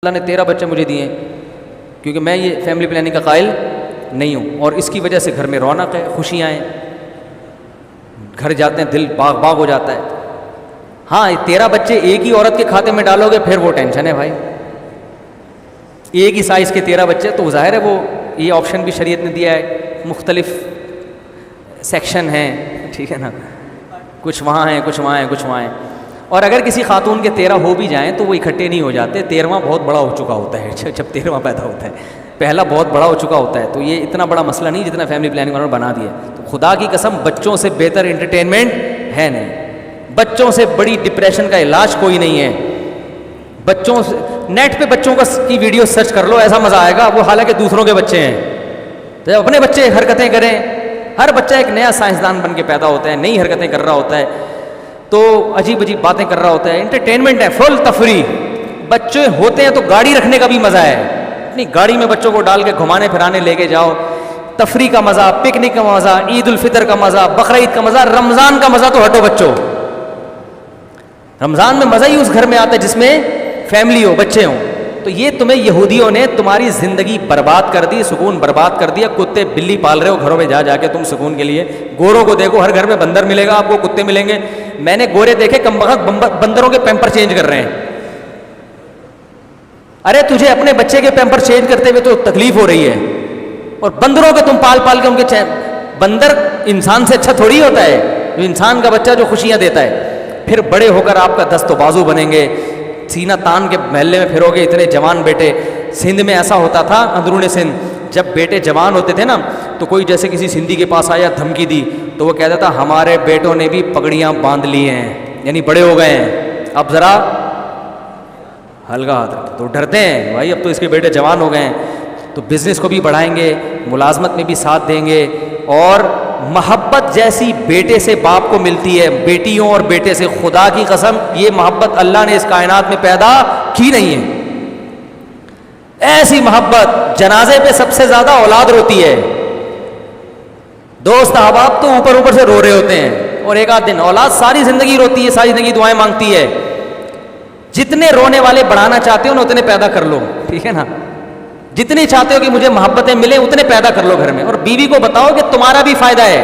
اللہ نے 13 بچے مجھے دیے ہیں کیونکہ میں یہ فیملی پلاننگ کا قائل نہیں ہوں، اور اس کی وجہ سے گھر میں رونق ہے، خوشیاں ہیں، گھر جاتے ہیں دل باغ باغ ہو جاتا ہے۔ ہاں 13 بچے ایک ہی عورت کے کھاتے میں ڈالو گے پھر وہ ٹینشن ہے بھائی، ایک ہی سائز کے 13 بچے تو ظاہر ہے وہ یہ آپشن بھی شریعت نے دیا ہے، مختلف سیکشن ہیں، ٹھیک ہے نا، کچھ وہاں ہیں کچھ وہاں ہیں کچھ وہاں ہیں۔ اور اگر کسی خاتون کے 13 ہو بھی جائیں تو وہ اکٹھے نہیں ہو جاتے، 13واں بہت بڑا ہو چکا ہوتا ہے جب 13واں پیدا ہوتا ہے، پہلا بہت بڑا ہو چکا ہوتا ہے، تو یہ اتنا بڑا مسئلہ نہیں جتنا فیملی پلاننگ والوں نے بنا دیا۔ تو خدا کی قسم بچوں سے بہتر انٹرٹینمنٹ ہے نہیں، بچوں سے بڑی ڈپریشن کا علاج کوئی نہیں ہے۔ بچوں سے نیٹ پہ بچوں کی ویڈیو سرچ کر لو، ایسا مزہ آئے گا، وہ حالانکہ دوسروں کے بچے ہیں، تو جب اپنے بچے حرکتیں کریں، ہر بچہ ایک نیا سائنسدان بن کے پیدا ہوتا ہے، نئی حرکتیں کر رہا ہوتا ہے، تو عجیب عجیب باتیں کر رہا ہوتا ہے، انٹرٹینمنٹ ہے، فل تفریح۔ بچے ہوتے ہیں تو گاڑی رکھنے کا بھی مزہ ہے، اپنی گاڑی میں بچوں کو ڈال کے گھمانے پھرانے لے کے جاؤ، تفریح کا مزہ، پکنک کا مزہ، عید الفطر کا مزہ، بقرعید کا مزہ، رمضان کا مزہ تو ہٹو بچوں، رمضان میں مزہ ہی اس گھر میں آتا ہے جس میں فیملی ہو، بچے ہوں۔ تو یہ تمہیں یہودیوں نے تمہاری زندگی برباد کر دی، سکون برباد کر دیا، کتے بلی پال رہے ہو گھروں میں جا جا کے تم سکون کے لیے۔ گوروں کو دیکھو، ہر گھر میں بندر ملے گا آپ کو، کتے ملیں گے، میں نے گورے دیکھے کم وقت بندروں کے پیمپر چینج کر رہے ہیں۔ ارے تجھے اپنے بچے کے پیمپر چینج کرتے ہوئے تو تکلیف ہو رہی ہے، اور بندروں کے تم پال پال کے ان کے بندر انسان سے اچھا تھوڑی ہوتا ہے، جو انسان کا بچہ جو خوشیاں دیتا ہے۔ پھر بڑے ہو کر آپ کا دست و بازو بنیں گے، سینہ تان کے محلے میں پھرو گے، اتنے جوان بیٹے۔ سندھ میں ایسا ہوتا تھا، اندرون سندھ، جب بیٹے جوان ہوتے تھے نا تو کوئی جیسے کسی سندھی کے پاس آیا دھمکی دی تو وہ کہتا تھا ہمارے بیٹوں نے بھی پگڑیاں باندھ لی ہیں، یعنی بڑے ہو گئے ہیں، اب ذرا ہلکا ہاتھ رکھو۔ تو ڈرتے ہیں بھائی اب تو اس کے بیٹے جوان ہو گئے ہیں، تو بزنس کو بھی بڑھائیں گے، ملازمت میں بھی ساتھ دیں گے، اور محبت جیسی بیٹے سے باپ کو ملتی ہے، بیٹیوں اور بیٹے سے، خدا کی قسم یہ محبت اللہ نے اس کائنات میں پیدا کی نہیں ہے۔ ایسی محبت، جنازے پہ سب سے زیادہ اولاد روتی ہے، دوست احباب تو اوپر اوپر سے رو رہے ہوتے ہیں، اور ایک آدھ دن اولاد ساری زندگی روتی ہے، ساری زندگی دعائیں مانگتی ہے۔ جتنے رونے والے بڑھانا چاہتے ہو نا اتنے پیدا کر لو، ٹھیک ہے نا، جتنی چاہتے ہو کہ مجھے محبتیں ملیں اتنے پیدا کر لو گھر میں، اور بیوی کو بتاؤ کہ تمہارا بھی فائدہ ہے،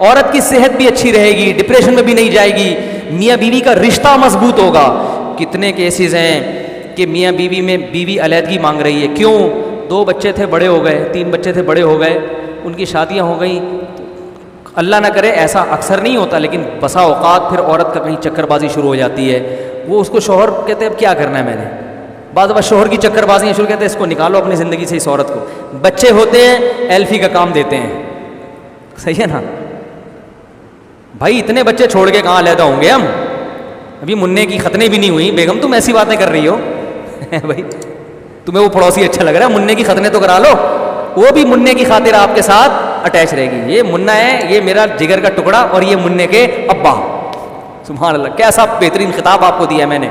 عورت کی صحت بھی اچھی رہے گی، ڈپریشن میں بھی نہیں جائے گی، میاں بیوی کا رشتہ مضبوط ہوگا۔ کتنے کیسز ہیں کہ میاں بیوی میں بیوی علیحدگی مانگ رہی ہے، کیوں؟ 2 بچے تھے بڑے ہو گئے، 3 بچے تھے بڑے ہو گئے، ان کی شادیاں ہو گئیں، اللہ نہ کرے ایسا اکثر نہیں ہوتا لیکن بسا اوقات پھر عورت کا کہیں چکر بازی شروع ہو جاتی ہے، وہ اس کو شوہر کہتے ہیں اب کیا کرنا ہے میں نے، بعض بار شوہر کی چکر بازیاں شروع کہتے ہیں اس کو نکالو اپنی زندگی سے اس عورت کو، بچے ہوتے ہیں ایلفی کا کام دیتے ہیں، صحیح ہے نا بھائی، اتنے بچے چھوڑ کے کہاں علیحدہ ہوں گے ہم، ابھی منع کی ختنیں بھی نہیں ہوئی، بیگم تم ایسی باتیں کر رہی ہو بھائی تمہیں وہ پڑوسی اچھا لگ رہا ہے، منع کی ختنیں تو کرا لو، وہ بھی منع کی خاطر آپ کے ساتھ اٹیچ رہے گی، یہ منع ہے، یہ میرا جگر کا ٹکڑا، اور یہ منع کے ابا، سبحان اللہ کیسا بہترین خطاب آپ کو دیا ہے میں نے،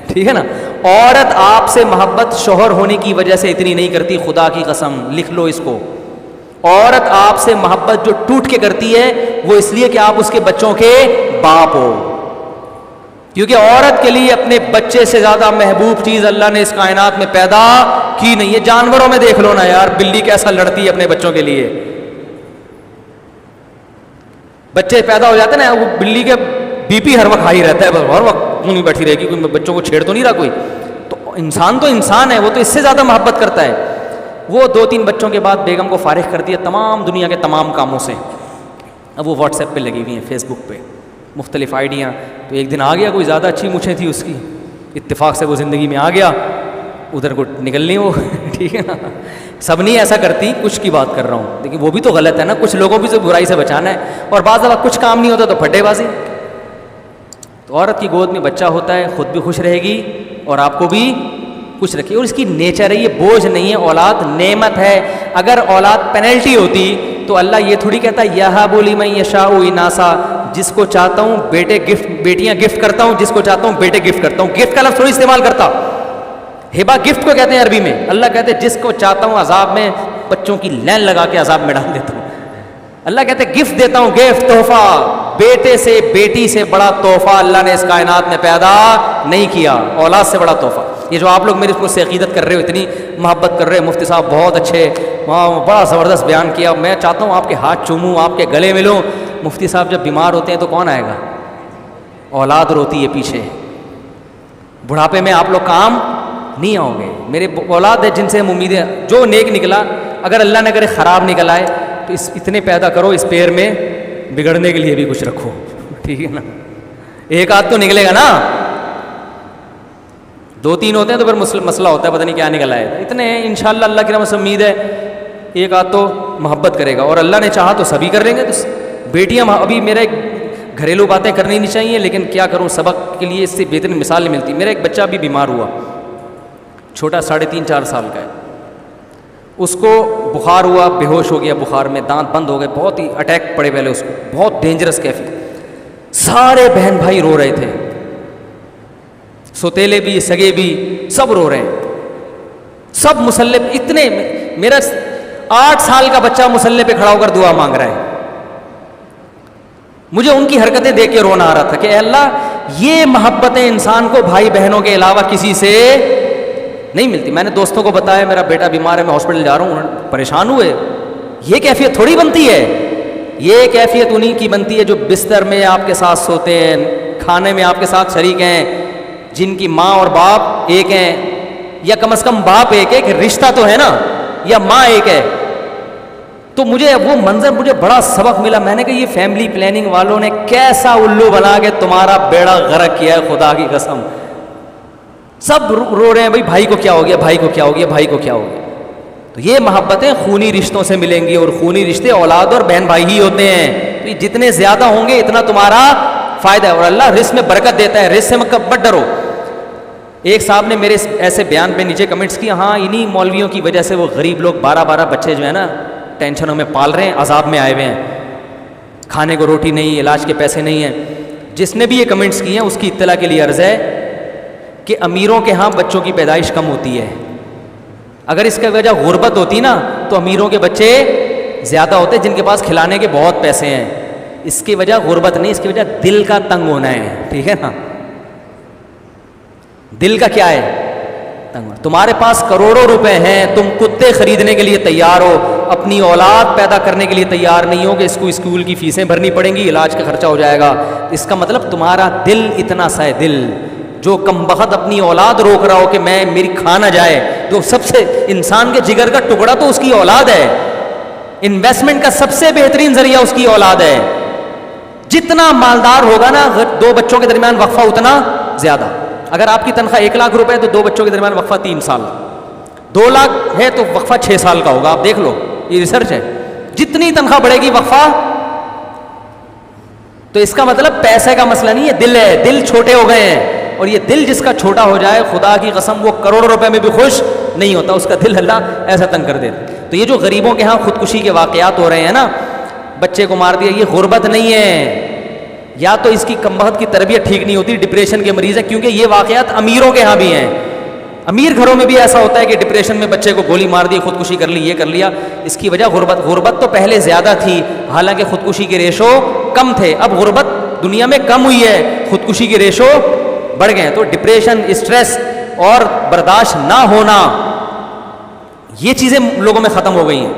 ٹھیک ہے نا۔ عورت آپ سے محبت شوہر ہونے کی وجہ سے اتنی نہیں کرتی، خدا کی قسم لکھ لو اس کو، عورت آپ سے محبت جو ٹوٹ کے کرتی ہے وہ اس لیے کہ آپ اس کے بچوں کے باپ ہو، کیونکہ عورت کے لیے اپنے بچے سے زیادہ محبوب چیز اللہ نے اس کائنات میں پیدا کی نہیں ہے۔ جانوروں میں دیکھ لو نا یار، بلی کیسا لڑتی ہے اپنے بچوں کے لیے، بچے پیدا ہو جاتے ہیں نا، وہ بلی کے بی پی ہر وقت ہائی رہتا ہے، ہر وقت کیوں نہیں بیٹھی رہے گی، کوئی بچوں کو چھیڑ تو نہیں رہا کوئی، تو انسان ہے، وہ تو اس سے زیادہ محبت کرتا ہے۔ وہ 2-3 بچوں کے بعد بیگم کو فارغ کر دیا تمام دنیا کے تمام کاموں سے، اب وہ واٹس ایپ پہ لگی ہوئی ہیں، فیس بک پہ مختلف آئیڈیاں، تو ایک دن آ گیا کوئی زیادہ اچھی مچھیں تھی اس کی، اتفاق سے وہ زندگی میں آ گیا، ادھر کو نکلنی وہ ٹھیک ہے نا، سب نہیں ایسا کرتی، کچھ کی بات کر رہا ہوں، لیکن وہ بھی تو غلط ہے نا، کچھ لوگوں بھی سے برائی سے بچانا ہے، اور بعض دفعہ کچھ کام نہیں ہوتا تو پھڈے بازی۔ تو عورت کی گود میں بچہ ہوتا ہے، خود بھی خوش رہے گی اور آپ کو بھی خوش رکھے، اور اس کی نیچر ہے، یہ بوجھ نہیں ہے، اولاد نعمت ہے۔ اگر اولاد پینلٹی ہوتی تو اللہ یہ تھوڑی کہتا یہب لمن یشاء اناسا، جس کو چاہتا ہوں بیٹیاں گفٹ کرتا ہوں، جس کو چاہتا ہوں بیٹے گفٹ کرتا ہوں، گفٹ کا لفظ تھوڑی استعمال کرتا، ہبا گفٹ کو کہتے ہیں عربی میں، اللہ کہتے ہیں جس کو چاہتا ہوں عذاب میں بچوں کی لین لگا کے عذاب میں ڈال دیتا ہوں، اللہ کہتے ہیں گفٹ دیتا ہوں، گفٹ تحفہ، بیٹے سے بیٹی سے بڑا تحفہ اللہ نے اس کائنات میں پیدا نہیں کیا، اولاد سے بڑا تحفہ۔ یہ جو آپ لوگ میرے کو سے عقیدت کر رہے ہو، اتنی محبت کر رہے ہو، مفتی صاحب بہت اچھے، بڑا زبردست بیان کیا، میں چاہتا ہوں آپ کے ہاتھ چوموں، آپ کے گلے ملوں. مفتی صاحب جب بیمار ہوتے ہیں تو کون آئے گا؟ اولاد روتی ہے پیچھے. بڑھاپے میں آپ لوگ کام نہیں آؤ گے. میرے اولاد ہے جن سے ہم امیدیں، جو نیک نکلا، اگر اللہ نے کرے خراب نکل آئے تو اتنے پیدا کرو اس پیر میں بگڑنے کے لیے بھی کچھ رکھو. ٹھیک ہے نا؟ ایک آدھ تو نکلے گا نا. 2-3 ہوتے ہیں تو پھر مسئلہ ہوتا ہے، پتہ نہیں کیا نکل آئے. اتنے ہیں انشاءاللہ، اللہ کی رحمت سے امید ہے ایک آدھ تو محبت کرے گا، اور اللہ نے چاہا تو سبھی کر لیں گے. تو بیٹیاں ابھی میرے گھریلو باتیں کرنی نہیں چاہیے، لیکن کیا کروں، سبق کے لیے اس سے بہترین مثال نہیں ملتی. میرا ایک بچہ بھی بیمار ہوا، چھوٹا 3.5-4 سال کا ہے. اس کو بخار ہوا، بے ہوش ہو گیا بخار میں، دانت بند ہو گئے، بہت ہی اٹیک پڑے پہلے اس کو، بہت ڈینجرس کیفیت. سارے بہن بھائی رو رہے تھے، سوتیلے بھی سگے بھی سب رو رہے ہیں، سب مصلی پہ. اتنے میرا 8 سال کا بچہ مصلی پہ کھڑا ہو کر دعا مانگ رہا ہے. مجھے ان کی حرکتیں دیکھ کے رونا آ رہا تھا کہ اے اللہ، یہ محبتیں انسان کو بھائی بہنوں کے علاوہ کسی سے نہیں ملتی. میں نے دوستوں کو بتایا میرا بیٹا بیمار ہے، میں ہاسپٹل جا رہا ہوں، پریشان ہوئے. یہ کیفیت تھوڑی بنتی ہے، یہ کیفیت انہی کی بنتی ہے جو بستر میں آپ کے ساتھ سوتے ہیں، کھانے میں آپ کے ساتھ شریک ہیں، جن کی ماں اور باپ ایک ہیں، یا کم از کم باپ ایک ہے کہ رشتہ تو ہے نا، یا ماں ایک ہے. تو مجھے وہ منظر، مجھے بڑا سبق ملا. میں نے کہا یہ فیملی پلاننگ والوں نے کیسا الو بنا کے تمہارا بیڑا غرق کیا ہے، خدا کی قسم. سب رو رہے ہیں بھائی، بھائی کو کیا ہو گیا، بھائی کو کیا ہو گیا، بھائی کو کیا ہو گیا. تو یہ محبتیں خونی رشتوں سے ملیں گی، اور خونی رشتے اولاد اور بہن بھائی ہی ہوتے ہیں. تو جتنے زیادہ ہوں گے اتنا تمہارا فائدہ ہے، اور اللہ رزق میں برکت دیتا ہے. رزق سے مت ڈرو. ایک صاحب نے میرے ایسے بیان پہ نیچے کمنٹس کیا، ہاں انہی مولویوں کی وجہ سے وہ غریب لوگ 12 بچے جو ہے نا ٹینشنوں میں پال رہے ہیں، عذاب میں آئے ہوئے ہیں، کھانے کو روٹی نہیں، علاج کے پیسے نہیں ہیں. جس نے بھی یہ کمنٹس کیے ہیں اس کی اطلاع کے لیے عرض ہے کہ امیروں کے ہاں بچوں کی پیدائش کم ہوتی ہے. اگر اس کا وجہ غربت ہوتی نا تو امیروں کے بچے زیادہ ہوتے، جن کے پاس کھلانے کے بہت پیسے ہیں. اس کی وجہ غربت نہیں، اس کی وجہ دل کا تنگ ہونا ہے. ٹھیک ہے نا؟ دل کا کیا ہے؟ تنگ ہونا. تمہارے پاس کروڑوں روپے ہیں، تم کتے خریدنے کے لیے تیار ہو، اپنی اولاد پیدا کرنے کے لیے تیار نہیں ہو کہ اس کو اسکول کی فیسیں بھرنی پڑیں گی، علاج کا خرچہ ہو جائے گا. اس کا مطلب تمہارا دل اتنا سا ہے. دل جو کم بخت اپنی اولاد روک رہا ہو کہ میں میری کھا نہ جائے، تو سب سے انسان کے جگر کا ٹکڑا تو اس کی اولاد ہے. انویسٹمنٹ کا سب سے بہترین ذریعہ اس کی اولاد ہے. جتنا مالدار ہوگا نا 2 بچوں کے درمیان وقفہ اتنا زیادہ. اگر آپ کی تنخواہ 1 لاکھ روپے ہے تو 2 بچوں کے درمیان وقفہ 3 سال، 2 لاکھ ہے تو وقفہ 6 سال کا ہوگا. آپ دیکھ لو، یہ ریسرچ ہے. جتنی تنخواہ بڑھے گی وقفہ. تو اس کا مطلب پیسے کا مسئلہ نہیں ہے، دل ہے. دل چھوٹے ہو گئے ہیں، اور یہ دل جس کا چھوٹا ہو جائے خدا کی قسم وہ کروڑوں روپے میں بھی خوش نہیں ہوتا. اس کا دل اللہ ایسا تنگ کر دیتا. تو یہ جو غریبوں کے ہاں خودکشی کے واقعات ہو رہے ہیں نا، بچے کو مار دیا، یہ غربت نہیں ہے. یا تو اس کی کم بخت کی تربیت ٹھیک نہیں ہوتی، ڈپریشن کے مریض ہے. کیونکہ یہ واقعات امیروں کے ہاں بھی ہیں. امیر گھروں میں بھی ایسا ہوتا ہے کہ ڈپریشن میں بچے کو گولی مار دی، خودکشی کر لی، یہ کر لیا. اس کی وجہ غربت تو پہلے زیادہ تھی، حالانکہ خودکشی کے ریشو کم تھے. اب غربت دنیا میں کم ہوئی ہے، خودکشی کے ریشو بڑھ گئے ہیں. تو ڈپریشن، اسٹریس اور برداشت نہ ہونا، یہ چیزیں لوگوں میں ختم ہو گئی ہیں.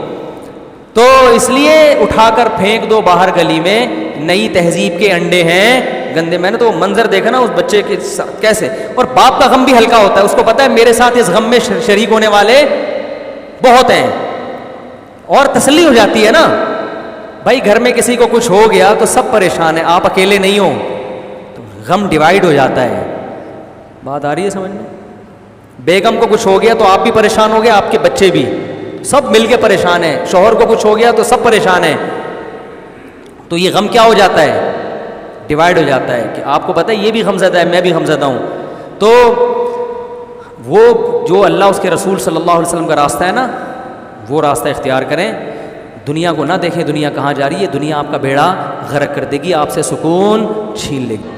تو اس لیے اٹھا کر پھینک دو باہر گلی میں. نئی تہذیب کے انڈے ہیں گندے. میں نے تو منظر دیکھا نا اس بچے کے ساتھ کیسے. اور باپ کا غم بھی ہلکا ہوتا ہے، اس کو پتا ہے میرے ساتھ اس غم میں شریک ہونے والے بہت ہیں، اور تسلی ہو جاتی ہے نا. بھائی گھر میں کسی کو کچھ ہو گیا تو سب پریشان ہیں، آپ اکیلے نہیں ہو، تو غم ڈیوائیڈ ہو جاتا ہے. بات آ رہی ہے سمجھ میں؟ بیگم کو کچھ ہو گیا تو آپ بھی پریشان ہو گئے، آپ کے بچے بھی، سب مل کے پریشان ہیں. شوہر کو کچھ ہو گیا تو سب پریشان ہیں. تو یہ غم کیا ہو جاتا ہے؟ ڈیوائیڈ ہو جاتا ہے کہ آپ کو پتہ ہے یہ بھی غمزدہ ہے، میں بھی غمزدہ ہوں. تو وہ جو اللہ اس کے رسول صلی اللہ علیہ وسلم کا راستہ ہے نا، وہ راستہ اختیار کریں. دنیا کو نہ دیکھیں دنیا کہاں جا رہی ہے. دنیا آپ کا بیڑا غرق کر دے گی، آپ سے سکون چھین لے گی.